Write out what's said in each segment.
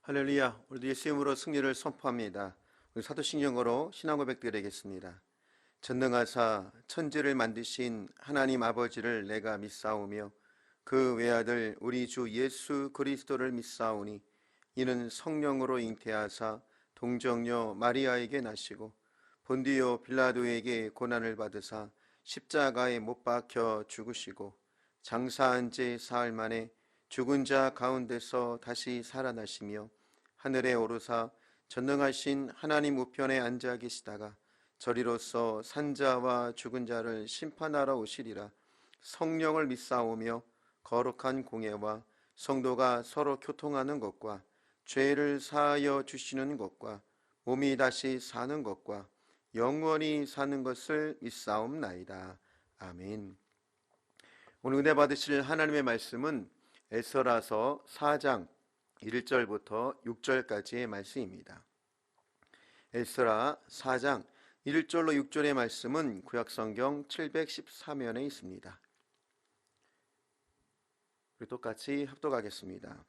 할렐루야. 우리도 예수 이름으로 승리를 선포합니다. 우리 사도신경으로 신앙 고백 드리겠습니다. 전능하사 천지를 만드신 하나님 아버지를 내가 믿사오며 그 외아들 우리 주 예수 그리스도를 믿사오니 이는 성령으로 잉태하사 동정녀 마리아에게 나시고 본디오 빌라도에게 고난을 받으사 십자가에 못 박혀 죽으시고 장사한 지 사흘 만에 죽은 자 가운데서 다시 살아나시며 하늘에 오르사 전능하신 하나님 우편에 앉아 계시다가 저리로서 산자와 죽은 자를 심판하러 오시리라. 성령을 믿사오며 거룩한 공예와 성도가 서로 교통하는 것과 죄를 사하여 주시는 것과 몸이 다시 사는 것과 영원히 사는 것을 믿사옵나이다. 아멘. 오늘 은혜 받으실 하나님의 말씀은 에스더라서 4장 1절부터 6절까지의 말씀입니다. 에스더라 4장 1절로 6절의 말씀은 구약성경 714면에 있습니다. 그리고 똑같이 합독하겠습니다.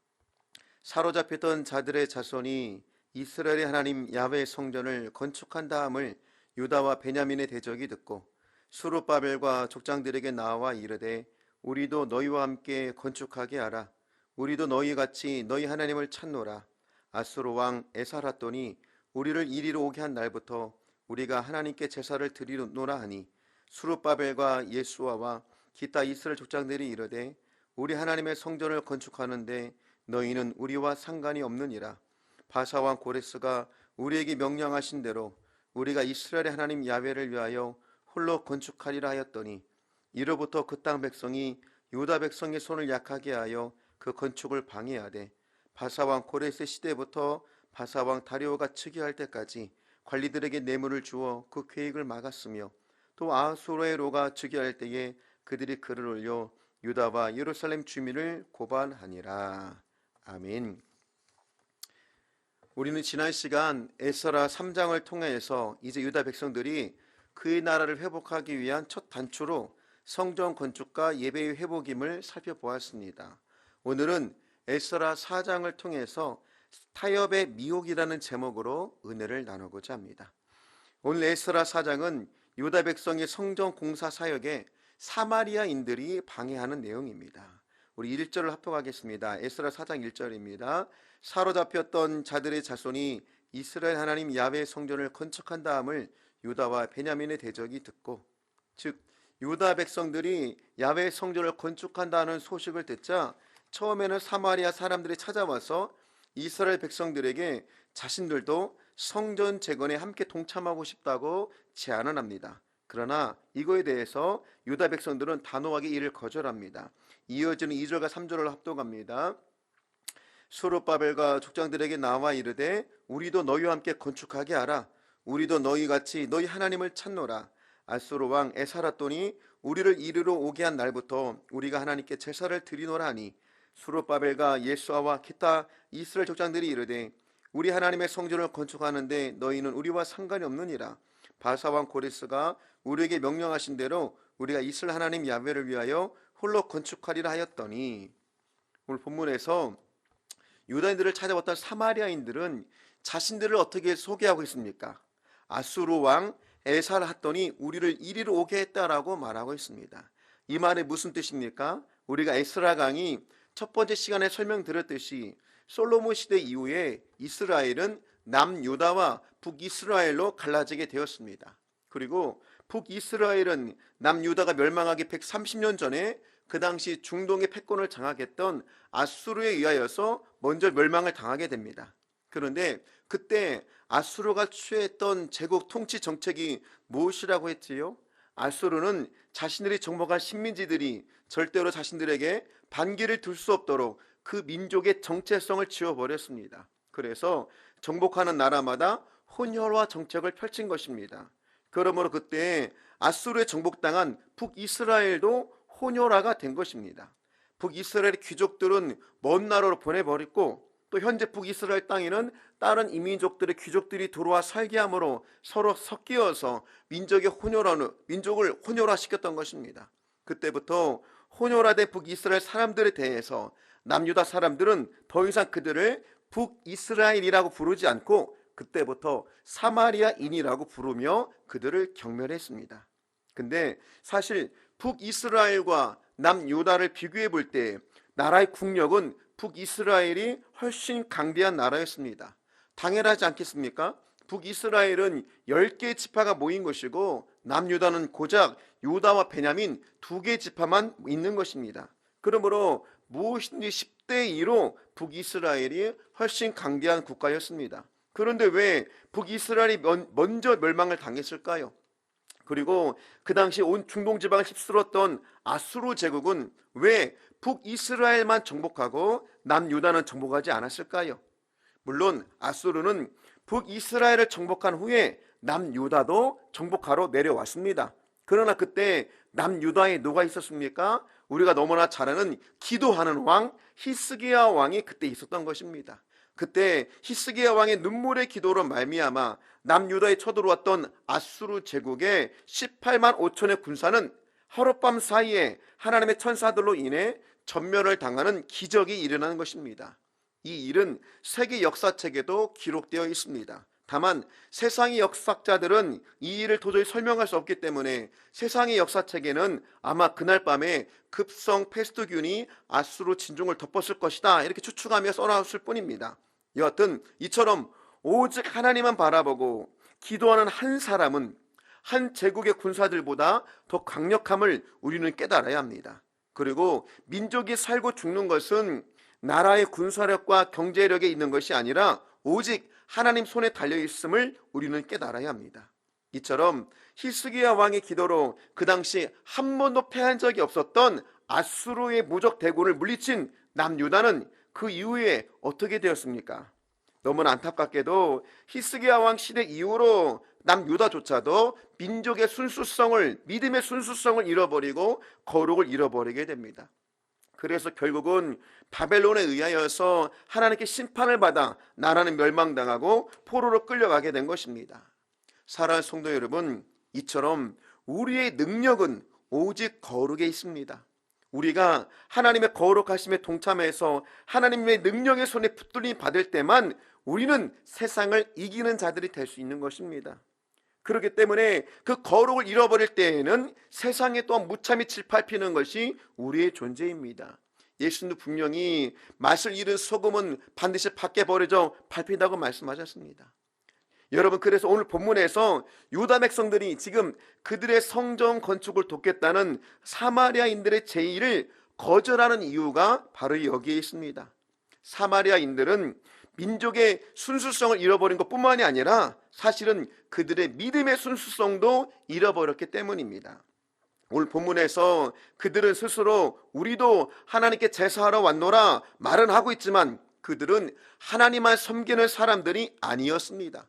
사로잡혔던 자들의 자손이 이스라엘의 하나님 야훼 성전을 건축한 다음을 유다와 베냐민의 대적이 듣고 스룹바벨과 족장들에게 나와 이르되 우리도 너희와 함께 건축하게 하라. 우리도 너희같이 너희 하나님을 찾노라. 아수르 왕 에살핫돈이 우리를 이리로 오게 한 날부터 우리가 하나님께 제사를 드리노라 하니 스룹바벨과 예수아와 기타 이스라엘 족장들이 이르되 우리 하나님의 성전을 건축하는데 너희는 우리와 상관이 없느니라. 바사 왕 고레스가 우리에게 명령하신 대로 우리가 이스라엘의 하나님 야훼를 위하여 홀로 건축하리라 하였더니 이로부터 그 땅 백성이 유다 백성의 손을 약하게 하여 그 건축을 방해하되 바사왕 고레스 시대부터 바사왕 다리오가 즉위할 때까지 관리들에게 뇌물을 주어 그 계획을 막았으며 또 아수르로가 즉위할 때에 그들이 글을 올려 유다와 예루살렘 주민을 고발하니라. 아멘. 우리는 지난 시간 에스더라 3장을 통해서 이제 유다 백성들이 그의 나라를 회복하기 위한 첫 단추로 성전 건축과 예배의 회복임을 살펴보았습니다. 오늘은 에스더라 4장을 통해서 타협의 미혹이라는 제목으로 은혜를 나누고자 합니다. 오늘 에스더라 4장은 유다 백성의 성전 공사 사역에 사마리아인들이 방해하는 내용입니다. 우리 1절을 합독하겠습니다. 에스더라 4장 1절입니다. 사로잡혔던 자들의 자손이 이스라엘 하나님 야훼 성전을 건축한 다음을 유다와 베냐민의 대적이 듣고, 즉 유다 백성들이 야훼 성전을 건축한다는 소식을 듣자 처음에는 사마리아 사람들이 찾아와서 이스라엘 백성들에게 자신들도 성전 재건에 함께 동참하고 싶다고 제안을 합니다. 그러나 이거에 대해서 유다 백성들은 단호하게 이를 거절합니다. 이어지는 2절과 3절을 합독합니다. 스룹바벨과 족장들에게 나와 이르되 우리도 너희와 함께 건축하게 하라. 우리도 너희같이 너희 하나님을 찾노라. 아수르 왕 에살핫돈이 우리를 이리로 오게 한 날부터 우리가 하나님께 제사를 드리노라 하니 스룹바벨과 예수아와 기타 이스라엘 족장들이 이르되 우리 하나님의 성전을 건축하는데 너희는 우리와 상관이 없느니라. 바사 왕 고레스가 우리에게 명령하신 대로 우리가 이스라엘 하나님 야훼를 위하여 홀로 건축하리라 하였더니, 오늘 본문에서 유다인들을 찾아왔던 사마리아인들은 자신들을 어떻게 소개하고 있습니까? 아수르 왕 에살핫돈이 우리를 이리로 오게 했다라고 말하고 있습니다. 이 말이 무슨 뜻입니까? 우리가 에스라 강의 첫 번째 시간에 설명드렸듯이 솔로몬 시대 이후에 이스라엘은 남유다와 북이스라엘로 갈라지게 되었습니다. 그리고 북이스라엘은 남유다가 멸망하기 130년 전에 그 당시 중동의 패권을 장악했던 아수르에 의하여서 먼저 멸망을 당하게 됩니다. 그런데 그때 아수르가 취했던 제국 통치 정책이 무엇이라고 했지요? 아수르는 자신들이 정복한 식민지들이 절대로 자신들에게 반기를 들 수 없도록 그 민족의 정체성을 지워버렸습니다. 그래서 정복하는 나라마다 혼혈화 정책을 펼친 것입니다. 그러므로 그때 아수르에 정복당한 북이스라엘도 혼혈화가 된 것입니다. 북이스라엘 귀족들은 먼 나라로 보내버렸고, 또 현재 북이스라엘 땅에는 다른 이민족들의 귀족들이 들어와 살게 함으로 서로 섞여서 민족을 혼혈화시켰던 것입니다. 그때부터 혼혈화된 북이스라엘 사람들에 대해서 남유다 사람들은 더 이상 그들을 북이스라엘이라고 부르지 않고 그때부터 사마리아인이라고 부르며 그들을 경멸했습니다. 근데 사실 북이스라엘과 남유다를 비교해 볼 때 나라의 국력은 북이스라엘이 훨씬 강대한 나라였습니다. 당연하지 않겠습니까? 북이스라엘은 10개의 지파가 모인 것이고 남유다는 고작 유다와 베냐민 2개의 지파만 있는 것입니다. 그러므로 무엇이든지 10대 2로 북이스라엘이 훨씬 강대한 국가였습니다. 그런데 왜 북이스라엘이 먼저 멸망을 당했을까요? 그리고 그 당시 온 중동 지방을 휩쓸었던 아수르 제국은 왜 북이스라엘만 정복하고 남유다는 정복하지 않았을까요? 물론 아수르는 북이스라엘을 정복한 후에 남유다도 정복하러 내려왔습니다. 그러나 그때 남유다에 누가 있었습니까? 우리가 너무나 잘 아는 기도하는 왕 히스기야 왕이 그때 있었던 것입니다. 그때 히스기야 왕의 눈물의 기도로 말미암아 남유다에 쳐들어왔던 아수르 제국의 18만 5천의 군사는 하룻밤 사이에 하나님의 천사들로 인해 전멸을 당하는 기적이 일어나는 것입니다. 이 일은 세계 역사책에도 기록되어 있습니다. 다만 세상의 역사학자들은 이 일을 도저히 설명할 수 없기 때문에 세상의 역사책에는 아마 그날 밤에 급성 페스트균이 아수르 진종을 덮었을 것이다 이렇게 추측하며 써놨을 뿐입니다. 여하튼 이처럼 오직 하나님만 바라보고 기도하는 한 사람은 한 제국의 군사들보다 더 강력함을 우리는 깨달아야 합니다. 그리고 민족이 살고 죽는 것은 나라의 군사력과 경제력에 있는 것이 아니라 오직 하나님 손에 달려있음을 우리는 깨달아야 합니다. 이처럼 히스기야 왕의 기도로 그 당시 한 번도 패한 적이 없었던 아수르의 무적 대군을 물리친 남유다는 그 이후에 어떻게 되었습니까? 너무나 안타깝게도 히스기야 왕 시대 이후로 남유다조차도 민족의 순수성을, 믿음의 순수성을 잃어버리고 거룩을 잃어버리게 됩니다. 그래서 결국은 바벨론에 의하여서 하나님께 심판을 받아 나라는 멸망당하고 포로로 끌려가게 된 것입니다. 사랑하는 성도 여러분, 이처럼 우리의 능력은 오직 거룩에 있습니다. 우리가 하나님의 거룩하심에 동참해서 하나님의 능력의 손에 붙들림 받을 때만 우리는 세상을 이기는 자들이 될 수 있는 것입니다. 그렇기 때문에 그 거룩을 잃어버릴 때에는 세상에 또한 무참히 질밟히는 것이 우리의 존재입니다. 예수님도 분명히 맛을 잃은 소금은 반드시 밖에 버려져 밟힌다고 말씀하셨습니다. 여러분, 그래서 오늘 본문에서 유다 백성들이 지금 그들의 성전 건축을 돕겠다는 사마리아인들의 제의를 거절하는 이유가 바로 여기에 있습니다. 사마리아인들은 민족의 순수성을 잃어버린 것뿐만이 아니라 사실은 그들의 믿음의 순수성도 잃어버렸기 때문입니다. 오늘 본문에서 그들은 스스로 우리도 하나님께 제사하러 왔노라 말은 하고 있지만 그들은 하나님만 섬기는 사람들이 아니었습니다.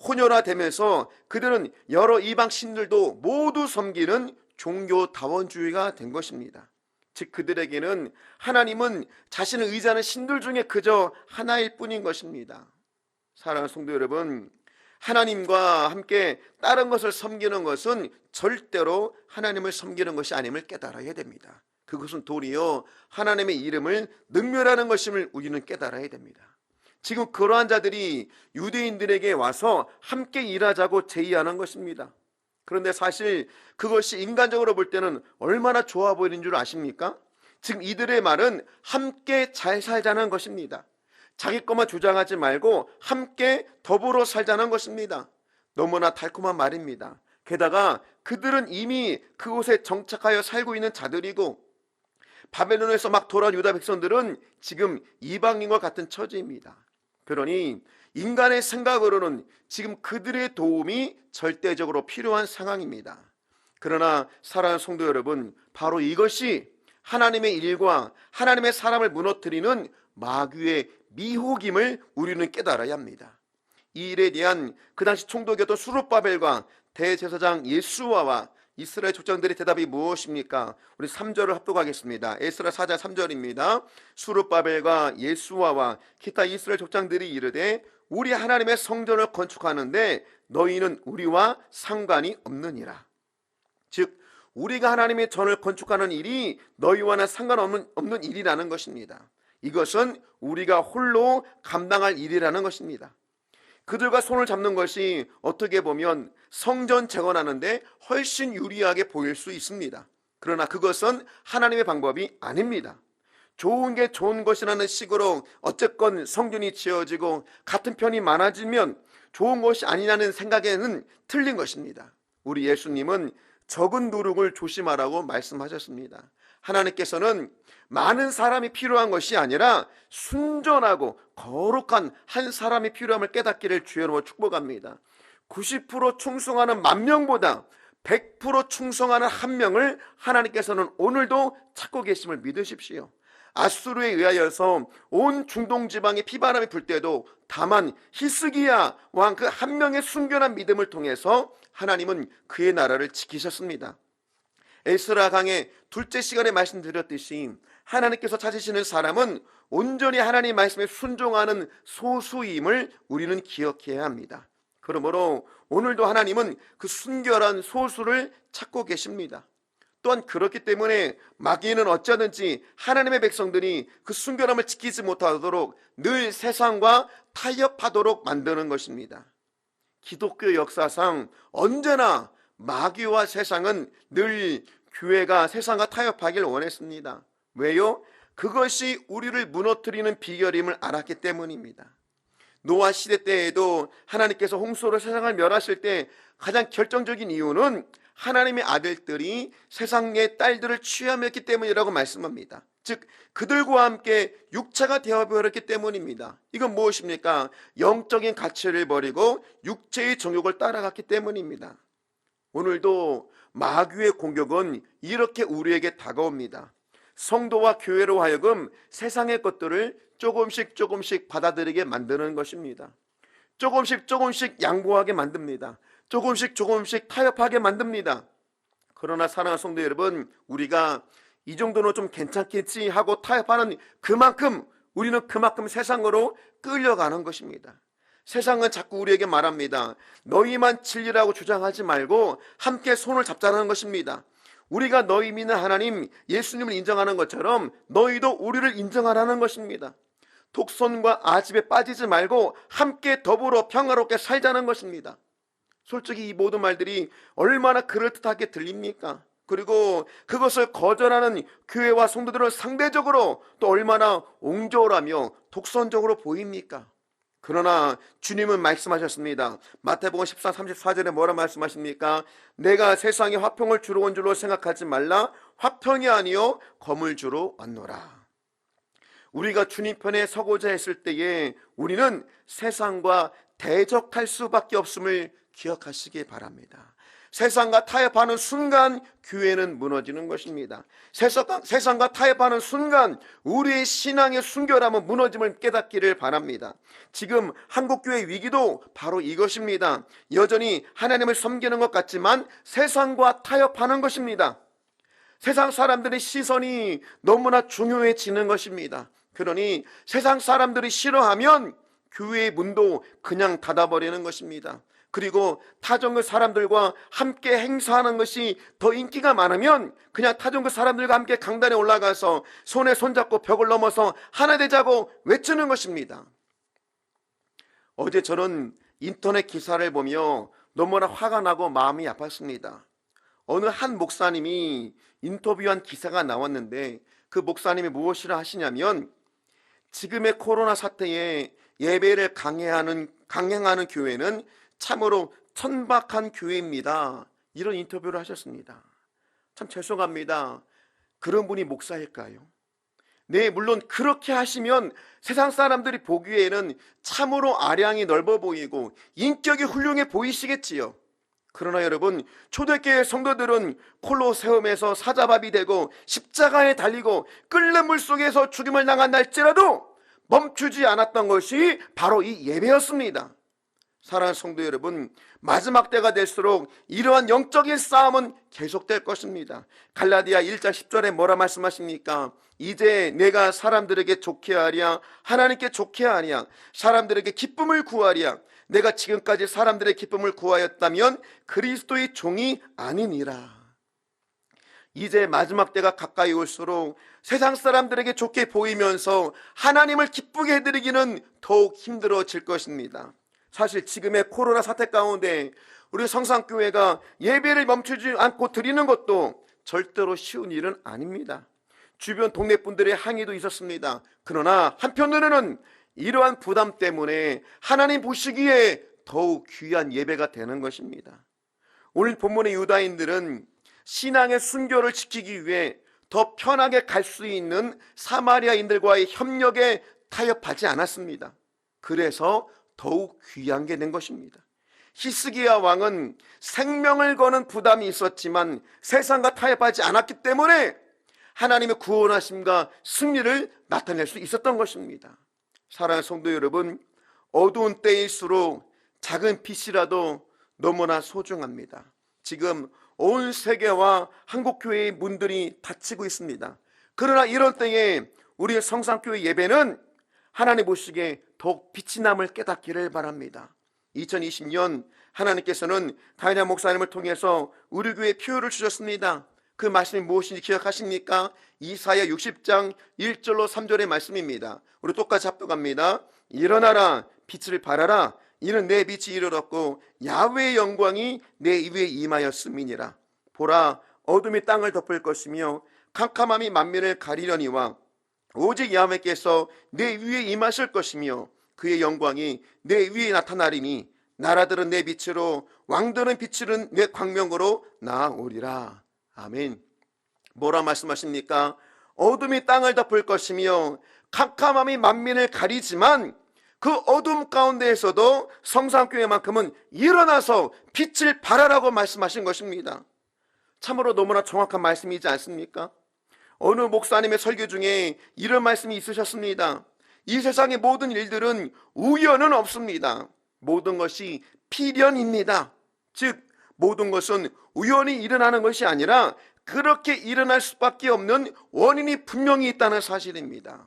혼혈화되면서 그들은 여러 이방 신들도 모두 섬기는 종교다원주의가 된 것입니다. 즉 그들에게는 하나님은 자신을 의지하는 신들 중에 그저 하나일 뿐인 것입니다. 사랑하는 성도 여러분, 하나님과 함께 다른 것을 섬기는 것은 절대로 하나님을 섬기는 것이 아님을 깨달아야 됩니다. 그것은 도리어 하나님의 이름을 능멸하는 것임을 우리는 깨달아야 됩니다. 지금 그러한 자들이 유대인들에게 와서 함께 일하자고 제의하는 것입니다. 그런데 사실 그것이 인간적으로 볼 때는 얼마나 좋아 보이는 줄 아십니까? 지금 이들의 말은 함께 잘 살자는 것입니다. 자기 것만 주장하지 말고 함께 더불어 살자는 것입니다. 너무나 달콤한 말입니다. 게다가 그들은 이미 그곳에 정착하여 살고 있는 자들이고 바벨론에서 막 돌아온 유다 백성들은 지금 이방인과 같은 처지입니다. 그러니 인간의 생각으로는 지금 그들의 도움이 절대적으로 필요한 상황입니다. 그러나 사랑하는 성도 여러분, 바로 이것이 하나님의 일과 하나님의 사람을 무너뜨리는 마귀의 미혹임을 우리는 깨달아야 합니다. 이 일에 대한 그 당시 총독이었던 수룹바벨과 대제사장 예수와와 이스라엘 족장들의 대답이 무엇입니까? 우리 3절을 합독하겠습니다. 에스라 4장 3절입니다. 수룹바벨과 예수와와 기타 이스라엘 족장들이 이르되 우리 하나님의 성전을 건축하는데 너희는 우리와 상관이 없느니라. 즉 우리가 하나님의 전을 건축하는 일이 너희와는 상관없는 일이라는 것입니다. 이것은 우리가 홀로 감당할 일이라는 것입니다. 그들과 손을 잡는 것이 어떻게 보면 성전 재건하는데 훨씬 유리하게 보일 수 있습니다. 그러나 그것은 하나님의 방법이 아닙니다. 좋은 게 좋은 것이라는 식으로 어쨌건 성전이 지어지고 같은 편이 많아지면 좋은 것이 아니냐는 생각에는 틀린 것입니다. 우리 예수님은 적은 누룩을 조심하라고 말씀하셨습니다. 하나님께서는 많은 사람이 필요한 것이 아니라 순전하고 거룩한 한 사람이 필요함을 깨닫기를 주여로 축복합니다. 90% 충성하는 10,000명보다 100% 충성하는 한 명을 하나님께서는 오늘도 찾고 계심을 믿으십시오. 아수르에 의하여서 온 중동 지방에 피바람이 불 때도 다만 히스기야 왕 그 한 명의 순결한 믿음을 통해서 하나님은 그의 나라를 지키셨습니다. 에스라 강의 둘째 시간에 말씀드렸듯이 하나님께서 찾으시는 사람은 온전히 하나님 말씀에 순종하는 소수임을 우리는 기억해야 합니다. 그러므로 오늘도 하나님은 그 순결한 소수를 찾고 계십니다. 또한 그렇기 때문에 마귀는 어쩌든지 하나님의 백성들이 그 순결함을 지키지 못하도록 늘 세상과 타협하도록 만드는 것입니다. 기독교 역사상 언제나 마귀와 세상은 늘 교회가 세상과 타협하길 원했습니다. 왜요? 그것이 우리를 무너뜨리는 비결임을 알았기 때문입니다. 노아 시대 때에도 하나님께서 홍수로 세상을 멸하실 때 가장 결정적인 이유는 하나님의 아들들이 세상의 딸들을 취함했기 때문이라고 말씀합니다. 즉 그들과 함께 육체가 되어버렸기 때문입니다. 이건 무엇입니까? 영적인 가치를 버리고 육체의 정욕을 따라갔기 때문입니다. 오늘도 마귀의 공격은 이렇게 우리에게 다가옵니다. 성도와 교회로 하여금 세상의 것들을 조금씩 받아들이게 만드는 것입니다. 조금씩 양보하게 만듭니다. 조금씩 타협하게 만듭니다. 그러나 사랑하는 성도 여러분, 우리가 이 정도는 좀 괜찮겠지 하고 타협하는 우리는 그만큼 세상으로 끌려가는 것입니다. 세상은 자꾸 우리에게 말합니다. 너희만 진리라고 주장하지 말고 함께 손을 잡자는 것입니다. 우리가 너희 믿는 하나님 예수님을 인정하는 것처럼 너희도 우리를 인정하라는 것입니다. 독선과 아집에 빠지지 말고 함께 더불어 평화롭게 살자는 것입니다. 솔직히 이 모든 말들이 얼마나 그럴듯하게 들립니까? 그리고 그것을 거절하는 교회와 성도들은 상대적으로 또 얼마나 옹졸하며 독선적으로 보입니까? 그러나 주님은 말씀하셨습니다. 마태복음 14, 34절에 뭐라 말씀하십니까? 내가 세상에 화평을 주러 온 줄로 생각하지 말라. 화평이 아니요 검을 주러 왔노라. 우리가 주님 편에 서고자 했을 때에 우리는 세상과 대적할 수밖에 없음을 기억하시기 바랍니다. 세상과 타협하는 순간 교회는 무너지는 것입니다. 세상과 타협하는 순간 우리의 신앙의 순결함은 무너짐을 깨닫기를 바랍니다. 지금 한국교회 위기도 바로 이것입니다. 여전히 하나님을 섬기는 것 같지만 세상과 타협하는 것입니다. 세상 사람들의 시선이 너무나 중요해지는 것입니다. 그러니 세상 사람들이 싫어하면 교회의 문도 그냥 닫아버리는 것입니다. 그리고 타종교 사람들과 함께 행사하는 것이 더 인기가 많으면 그냥 타종교 사람들과 함께 강단에 올라가서 손에 손잡고 벽을 넘어서 하나 되자고 외치는 것입니다. 어제 저는 인터넷 기사를 보며 너무나 화가 나고 마음이 아팠습니다. 어느 한 목사님이 인터뷰한 기사가 나왔는데 그 목사님이 무엇이라 하시냐면 지금의 코로나 사태에 예배를 강행하는 교회는 참으로 천박한 교회입니다. 이런 인터뷰를 하셨습니다. 참 죄송합니다. 그런 분이 목사일까요? 네, 물론 그렇게 하시면 세상 사람들이 보기에는 참으로 아량이 넓어 보이고 인격이 훌륭해 보이시겠지요. 그러나 여러분, 초대교회 성도들은 콜로세움에서 사자밥이 되고 십자가에 달리고 끓는 물속에서 죽임을 당한 날짜라도 멈추지 않았던 것이 바로 이 예배였습니다. 사랑하는 성도 여러분, 마지막 때가 될수록 이러한 영적인 싸움은 계속될 것입니다. 갈라디아 1장 10절에 뭐라 말씀하십니까? 이제 내가 사람들에게 좋게 하랴, 하나님께 좋게 하랴, 사람들에게 기쁨을 구하랴. 내가 지금까지 사람들의 기쁨을 구하였다면 그리스도의 종이 아니니라. 이제 마지막 때가 가까이 올수록 세상 사람들에게 좋게 보이면서 하나님을 기쁘게 해드리기는 더욱 힘들어질 것입니다. 사실 지금의 코로나 사태 가운데 우리 성산교회가 예배를 멈추지 않고 드리는 것도 절대로 쉬운 일은 아닙니다. 주변 동네 분들의 항의도 있었습니다. 그러나 한편으로는 이러한 부담 때문에 하나님 보시기에 더욱 귀한 예배가 되는 것입니다. 오늘 본문의 유다인들은 신앙의 순교를 지키기 위해 더 편하게 갈 수 있는 사마리아인들과의 협력에 타협하지 않았습니다. 그래서 더욱 귀한 게 된 것입니다. 히스기야 왕은 생명을 거는 부담이 있었지만 세상과 타협하지 않았기 때문에 하나님의 구원하심과 승리를 나타낼 수 있었던 것입니다. 사랑하는 성도 여러분, 어두운 때일수록 작은 빛이라도 너무나 소중합니다. 지금 온 세계와 한국교회의 문들이 닫히고 있습니다. 그러나 이런 때에 우리의 성산교회 예배는 하나님 보시기에 더욱 빛이 남을 깨닫기를 바랍니다. 2020년 하나님께서는 다이나 목사님을 통해서 우리 교회에 표효를 주셨습니다. 그 말씀이 무엇인지 기억하십니까? 이사야 60장 1절로 3절의 말씀입니다. 우리 똑같이 합독합니다. 일어나라, 빛을 발하라. 이는 내 빛이 이르렀고 야훼의 영광이 내 위에 임하였음이니라. 보라, 어둠이 땅을 덮을 것이며 캄캄함이 만민을 가리려니와 오직 야훼께서 내 위에 임하실 것이며 그의 영광이 내 위에 나타나리니 나라들은 내 빛으로 왕들은 빛으로 내 광명으로 나아오리라. 아멘. 뭐라 말씀하십니까? 어둠이 땅을 덮을 것이며 캄캄함이 만민을 가리지만 그 어둠 가운데에서도 성산교회만큼은 일어나서 빛을 발하라고 말씀하신 것입니다. 참으로 너무나 정확한 말씀이지 않습니까? 어느 목사님의 설교 중에 이런 말씀이 있으셨습니다. 이 세상의 모든 일들은 우연은 없습니다. 모든 것이 필연입니다. 즉 모든 것은 우연히 일어나는 것이 아니라 그렇게 일어날 수밖에 없는 원인이 분명히 있다는 사실입니다.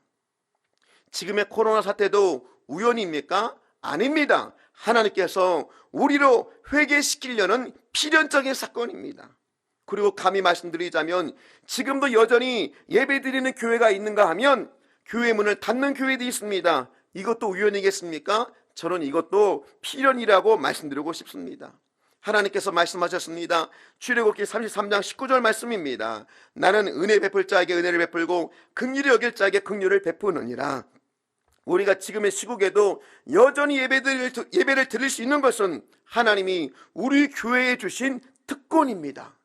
지금의 코로나 사태도 우연입니까? 아닙니다. 하나님께서 우리로 회개시키려는 필연적인 사건입니다. 그리고 감히 말씀드리자면 지금도 여전히 예배드리는 교회가 있는가 하면 교회 문을 닫는 교회도 있습니다. 이것도 우연이겠습니까? 저는 이것도 필연이라고 말씀드리고 싶습니다. 하나님께서 말씀하셨습니다. 출애굽기 33장 19절 말씀입니다. 나는 은혜 베풀 자에게 은혜를 베풀고 긍휼히 여길 자에게 긍휼을 베푸느니라. 우리가 지금의 시국에도 여전히 예배를 드릴 수 있는 것은 하나님이 우리 교회에 주신 특권입니다.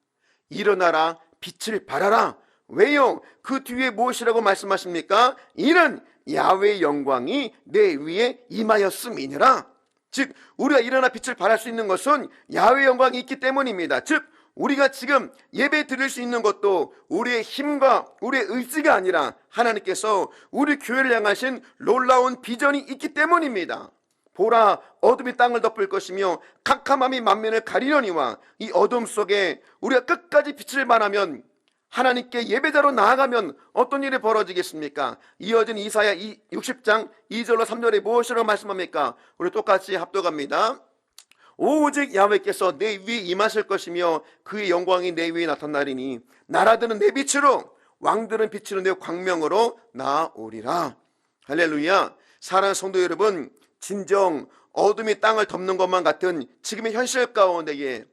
일어나라, 빛을 발하라. 왜요? 그 뒤에 무엇이라고 말씀하십니까? 이는 야훼의 영광이 내 위에 임하였음이니라. 즉 우리가 일어나 빛을 발할 수 있는 것은 야훼의 영광이 있기 때문입니다. 즉 우리가 지금 예배 드릴 수 있는 것도 우리의 힘과 우리의 의지가 아니라 하나님께서 우리 교회를 향하신 놀라운 비전이 있기 때문입니다. 보라, 어둠이 땅을 덮을 것이며 캄캄함이 만민을 가리려니와 이 어둠 속에 우리가 끝까지 빛을 발하면 하나님께 예배자로 나아가면 어떤 일이 벌어지겠습니까? 이어진 이사야 60장 2절로 3절에 무엇이라고 말씀합니까? 우리 똑같이 합독합니다. 오직 야훼께서 내 위에 임하실 것이며 그의 영광이 내 위에 나타나리니 나라들은 내 빛으로 왕들은 빛으로 내 광명으로 나아오리라. 할렐루야. 사랑하는 성도 여러분, 진정 어둠이 땅을 덮는 것만 같은 지금의 현실 가운데에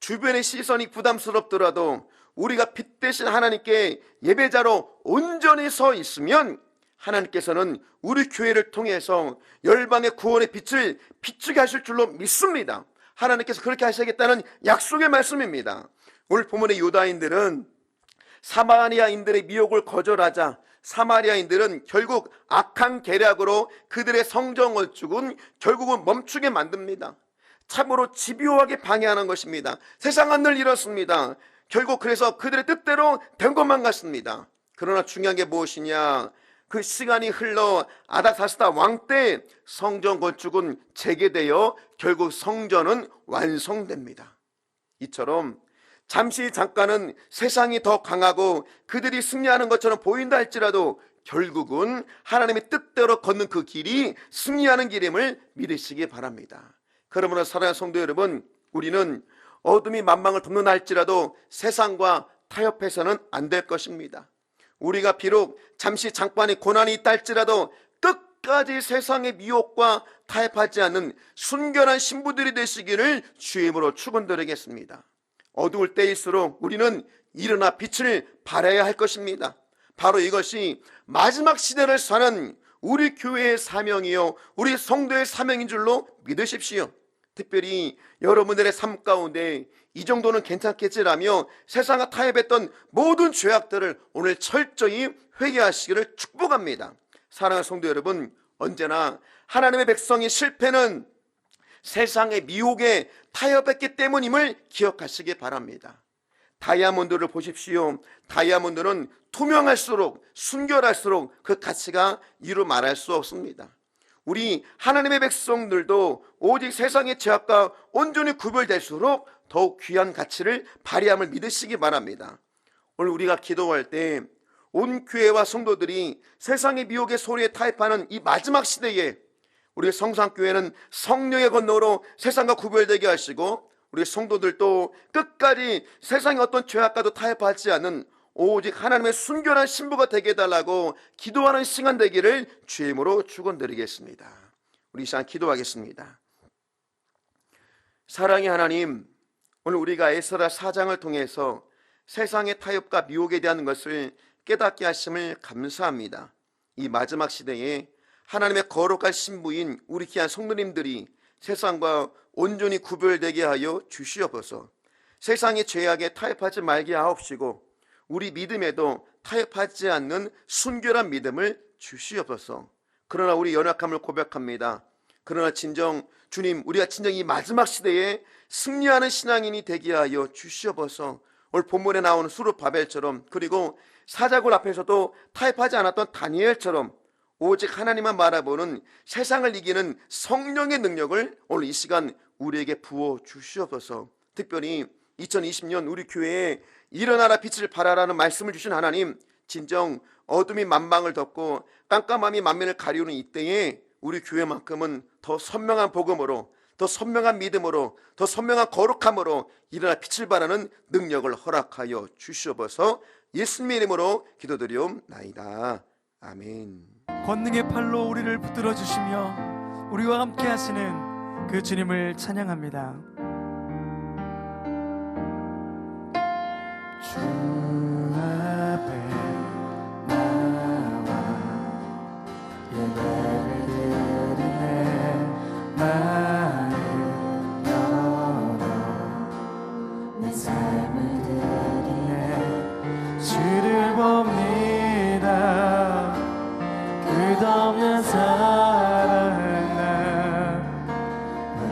주변의 시선이 부담스럽더라도 우리가 빛 대신 하나님께 예배자로 온전히 서 있으면 하나님께서는 우리 교회를 통해서 열방의 구원의 빛을 비추게 하실 줄로 믿습니다. 하나님께서 그렇게 하시겠다는 약속의 말씀입니다. 오늘 본문의 유다인들은 사마리아인들의 미혹을 거절하자 사마리아인들은 결국 악한 계략으로 그들의 성전 건축은 결국은 멈추게 만듭니다. 참으로 집요하게 방해하는 것입니다. 세상은 늘 이렇습니다. 결국 그래서 그들의 뜻대로 된 것만 같습니다. 그러나 중요한 게 무엇이냐? 그 시간이 흘러 아닥사스다 왕 때 성전 건축은 재개되어 결국 성전은 완성됩니다. 이처럼 잠시 잠깐은 세상이 더 강하고 그들이 승리하는 것처럼 보인다 할지라도 결국은 하나님의 뜻대로 걷는 그 길이 승리하는 길임을 믿으시기 바랍니다. 그러므로 사랑하는 성도 여러분, 우리는 어둠이 만망을 덮는다 할지라도 세상과 타협해서는 안 될 것입니다. 우리가 비록 잠시 잠깐의 고난이 있다 할지라도 끝까지 세상의 미혹과 타협하지 않는 순결한 신부들이 되시기를 주임으로 축원드리겠습니다. 어두울 때일수록 우리는 일어나 빛을 발해야 할 것입니다. 바로 이것이 마지막 시대를 사는 우리 교회의 사명이요 우리 성도의 사명인 줄로 믿으십시오. 특별히 여러분들의 삶 가운데 이 정도는 괜찮겠지라며 세상과 타협했던 모든 죄악들을 오늘 철저히 회개하시기를 축복합니다. 사랑하는 성도 여러분, 언제나 하나님의 백성의 실패는 세상의 미혹에 타협했기 때문임을 기억하시기 바랍니다. 다이아몬드를 보십시오. 다이아몬드는 투명할수록 순결할수록 그 가치가 이루 말할 수 없습니다. 우리 하나님의 백성들도 오직 세상의 죄악과 온전히 구별될수록 더욱 귀한 가치를 발휘함을 믿으시기 바랍니다. 오늘 우리가 기도할 때 온 교회와 성도들이 세상의 미혹의 소리에 타협하는 이 마지막 시대에 우리 성산교회는 성령의 건너로 세상과 구별되게 하시고 우리 성도들도 끝까지 세상의 어떤 죄악과도 타협하지 않는 오직 하나님의 순결한 신부가 되게 해달라고 기도하는 시간 되기를 주임으로 축원드리겠습니다. 우리 이 시간 기도하겠습니다. 사랑의 하나님, 오늘 우리가 에스라 4장을 통해서 세상의 타협과 미혹에 대한 것을 깨닫게 하심을 감사합니다. 이 마지막 시대에 하나님의 거룩한 신부인 우리 귀한 성도님들이 세상과 온전히 구별되게 하여 주시옵소서. 세상의 죄악에 타협하지 말게 하옵시고 우리 믿음에도 타협하지 않는 순결한 믿음을 주시옵소서. 그러나 우리 연약함을 고백합니다. 그러나 진정 주님, 우리가 진정 이 마지막 시대에 승리하는 신앙인이 되게 하여 주시옵소서. 오늘 본문에 나오는 수르바벨처럼, 그리고 사자굴 앞에서도 타협하지 않았던 다니엘처럼 오직 하나님만 바라보는 세상을 이기는 성령의 능력을 오늘 이 시간 우리에게 부어 주시옵소서. 특별히 2020년 우리 교회에 일어나라 빛을 발하라는 말씀을 주신 하나님, 진정 어둠이 만방을 덮고 깜깜함이 만면을 가리우는 이때에 우리 교회만큼은 더 선명한 복음으로, 더 선명한 믿음으로, 더 선명한 거룩함으로 일어나 빛을 발하는 능력을 허락하여 주시옵소서. 예수님의 이름으로 기도드리옵나이다. 아멘. 권능의 팔로 우리를 붙들어 주시며 우리와 함께 하시는 그 주님을 찬양합니다. 주 앞에 나와 예배를 드리네. 마음 열어 내 삶을 드리네. 주를 봅니다. 끝없는 사랑을 날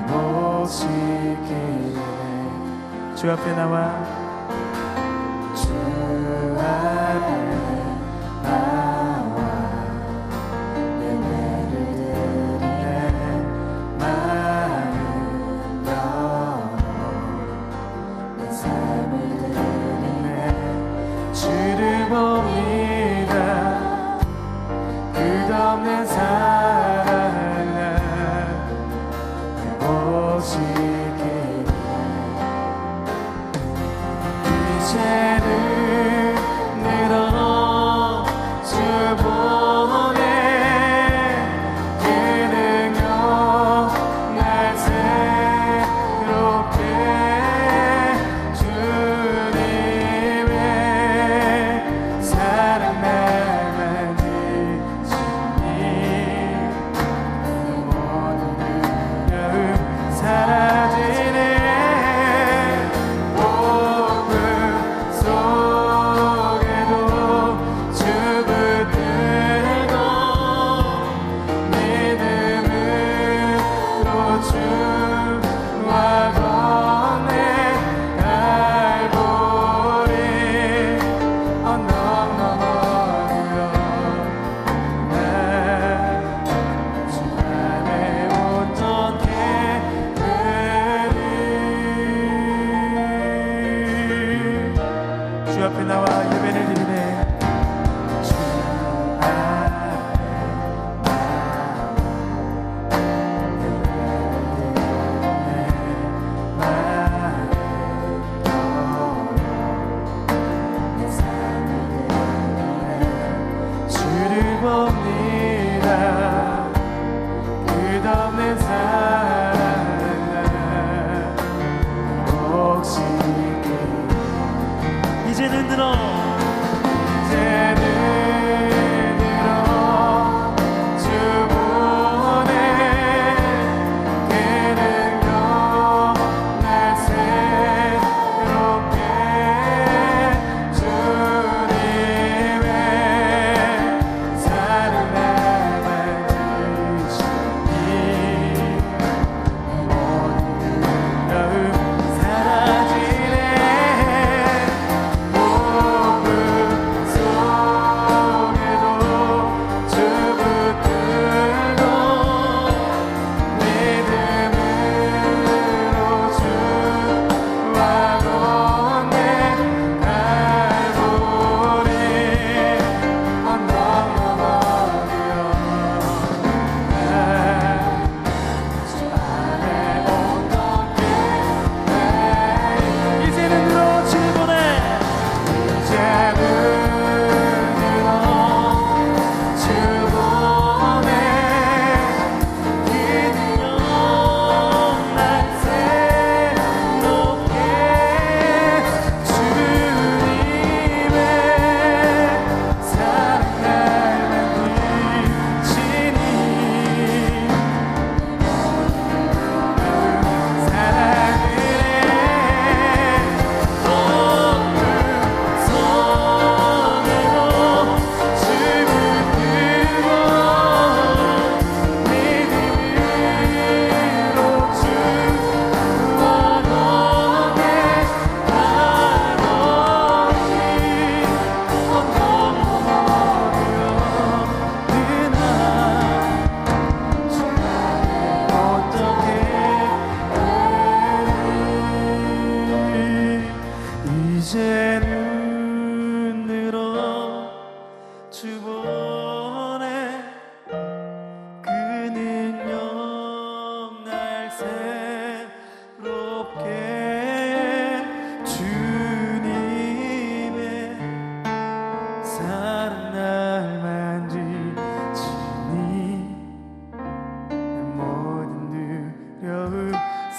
모시기에 주 앞에 나와 주 앞에 나와 예배를 드리네. 마음 열어 내 삶을 드리네. 주를 봅니다. 끝없는 사랑을 날 모시기에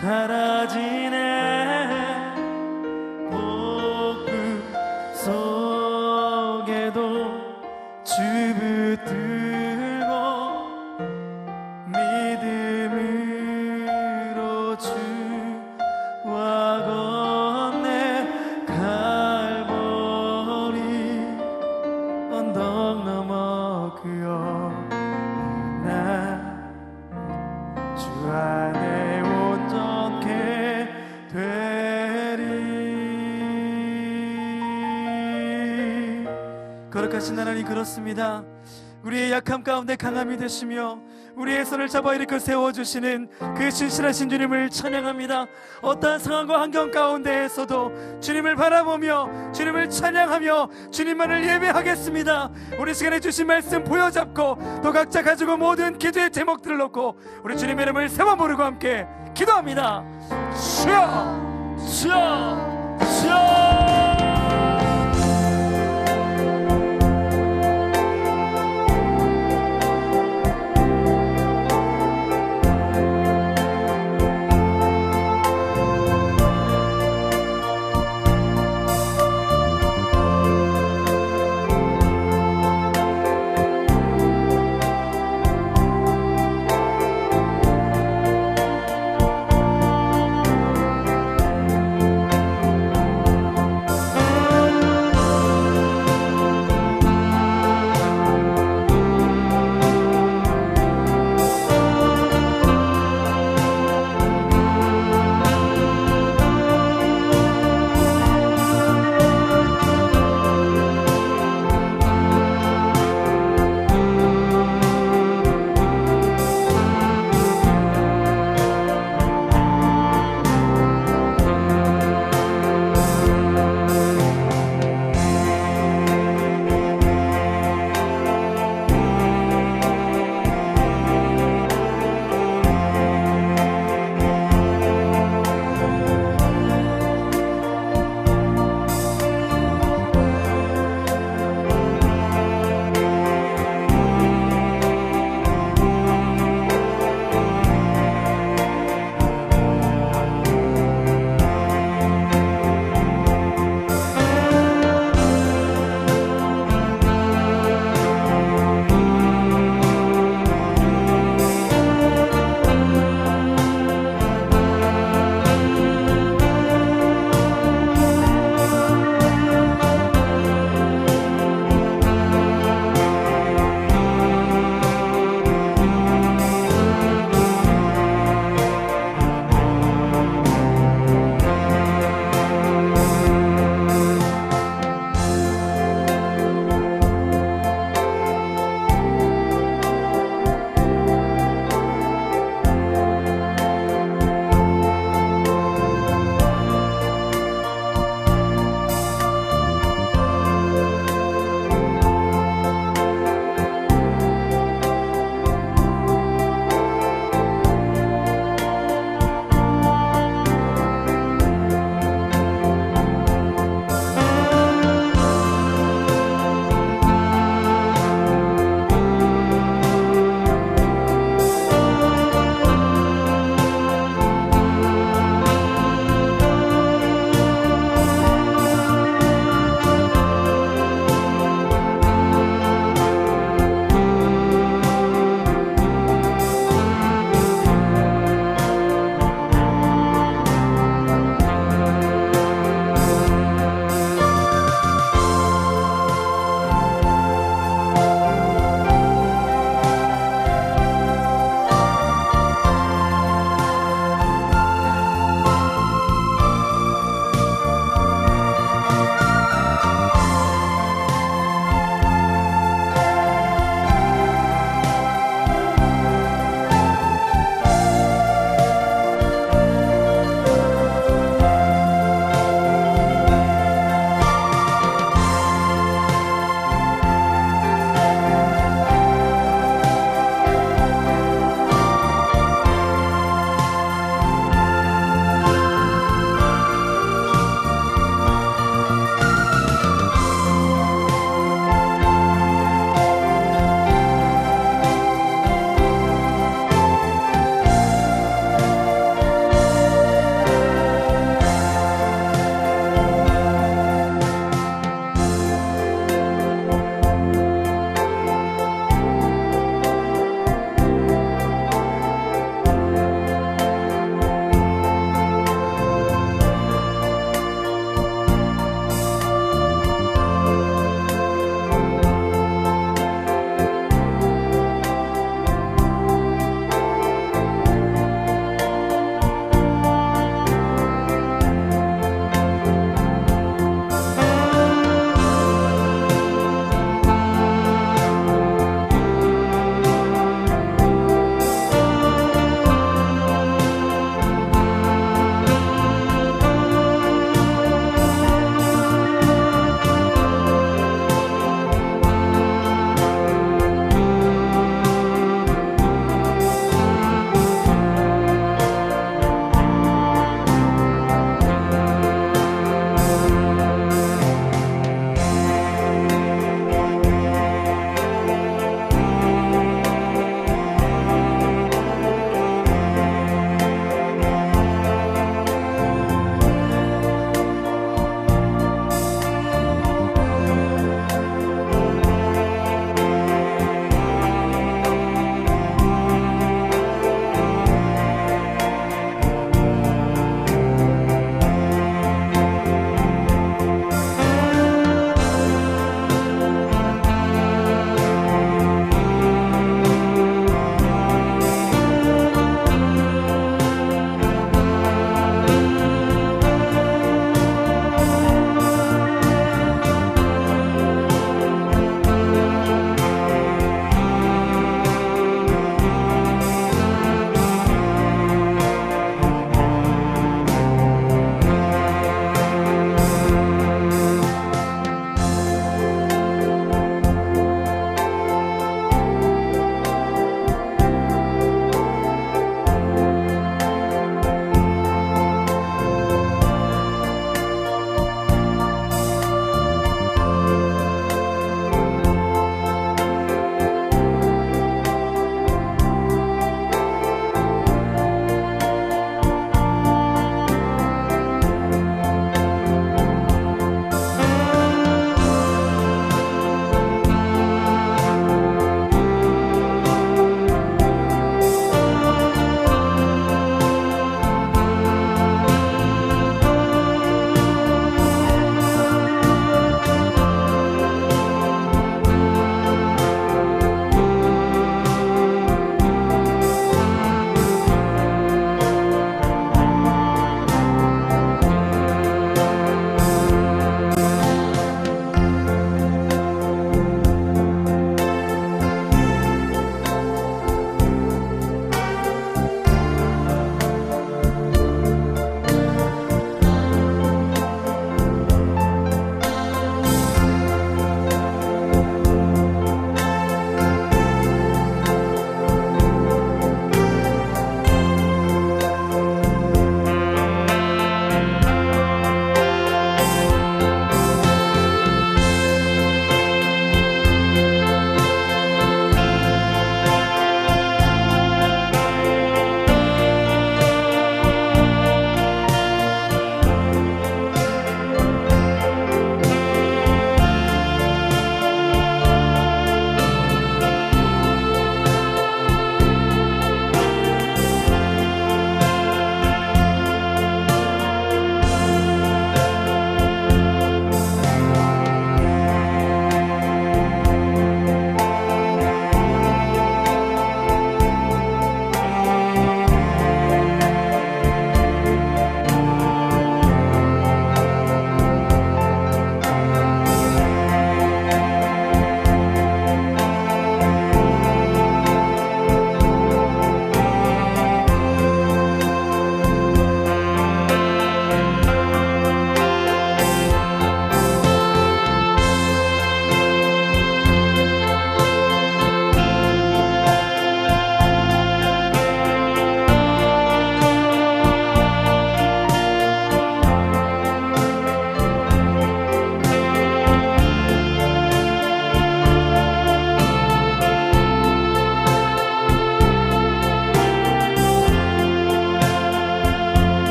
사라지네. 폭풍 속에도 주 붙들고 믿음으로 주와 건네 갈보리 언덕 넘어 그어나 주 안에 온전케 되리. 거룩하신 하나님, 그렇습니다. 우리의 약함 가운데 강함이 되시며 우리의 손을 잡아 일으켜 세워주시는 그 신실하신 주님을 찬양합니다. 어떠한 상황과 환경 가운데에서도 주님을 바라보며 주님을 찬양하며 주님만을 예배하겠습니다. 우리 시간에 주신 말씀 부여잡고 또 각자 가지고 모든 기도의 제목들을 놓고 우리 주님의 이름을 세번 부르고 함께 기도합니다. 주여 주여 주여.